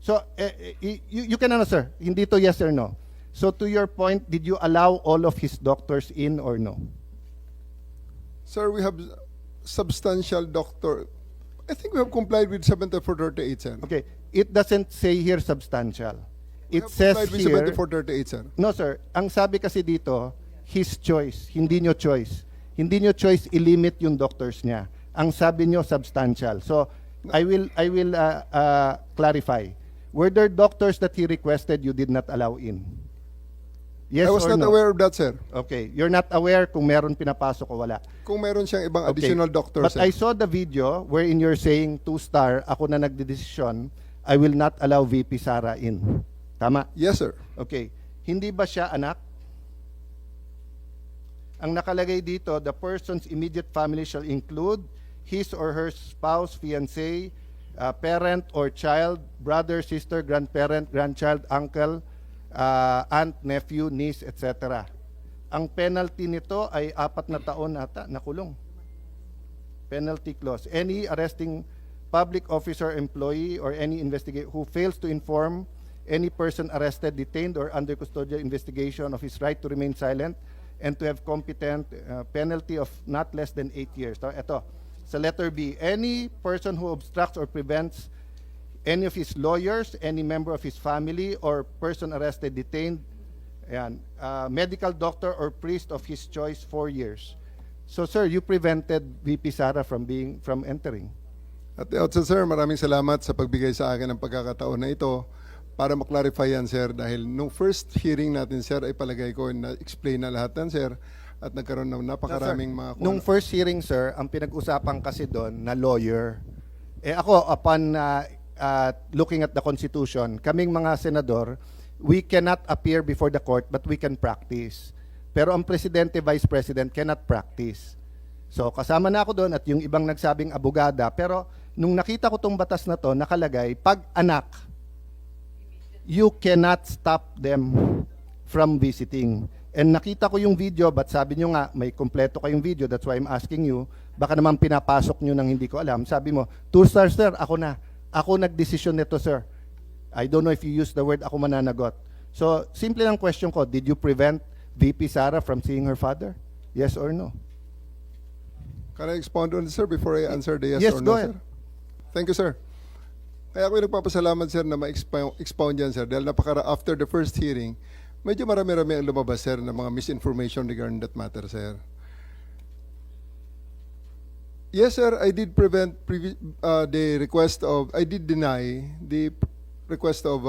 So, you can answer. Hindi to yes or no. So, to your point, did you allow all of his doctors in or no? Sir, we have substantial doctor. I think we have complied with 7438, sir. Okay. It doesn't say here substantial. We It have says complied with here... 7438, sir. No, sir. Ang sabi kasi dito, his choice. Hindi nyo choice. Hindi nyo choice i-limit yung doctors niya. Ang sabi nyo, substantial. So, I will clarify. Were there doctors that he requested you did not allow in? Yes I was or not no? aware of that, sir. Okay. You're not aware kung meron pinapasok o wala. Kung meron siyang ibang Okay. additional doctor, But sir. I saw the video wherein you're saying 2-star, ako na nagdedesisyon, I will not allow VP Sara in. Tama? Yes, sir. Okay. Hindi ba siya anak? Ang nakalagay dito, the person's immediate family shall include his or her spouse, fiancé, parent or child, brother, sister, grandparent, grandchild, uncle, aunt, nephew, niece, etc. Ang penalty nito ay 4 na taon ata na kulong. Penalty clause. Any arresting public officer, employee, or any investigator who fails to inform any person arrested, detained, or under custodial investigation of his right to remain silent and to have competent penalty of not less than 8 years. So, ito, sa letter B, any person who obstructs or prevents any of his lawyers, any member of his family, or person arrested, detained, ayan, medical doctor or priest of his choice 4 years. So, sir, you prevented VP Sara from entering. At the outset, sir, maraming salamat sa pagbigay sa akin ng pagkakataon na ito para maklarify yan, sir. Dahil nung first hearing natin, sir, ay palagay ko na-explain na lahat yan, sir. At nagkaroon ng napakaraming mga... Nung first hearing, sir, ang pinag-usapan kasi doon na lawyer, ako, upon looking at the Constitution, kaming mga senador, we cannot appear before the court, but we can practice. Pero ang presidente, vice president cannot practice. So, kasama na ako doon at yung ibang nagsabing abogada. Pero, nung nakita ko tong batas na to, nakalagay, pag anak, you cannot stop them from visiting. And nakita ko yung video, but sabi nyo nga, may kompleto kayong video, that's why I'm asking you, baka naman pinapasok nyo nang hindi ko alam. Sabi mo, 2-star, sir, ako na. Ako nagdesisyon nito, sir. I don't know if you use the word, ako mananagot. So, simple lang question ko, did you prevent VP Sara from seeing her father? Yes or no? Can I expound on this, sir, before I answer the yes, Yes, or go no, ahead. sir? Thank you, sir. Kaya ako nagpapasalamat, sir, na ma-expound yan, sir. Dahil after the first hearing, medyo marami-rami ang lumabas, sir, ng mga misinformation regarding that matter, sir. Yes, sir, I did I did deny the request of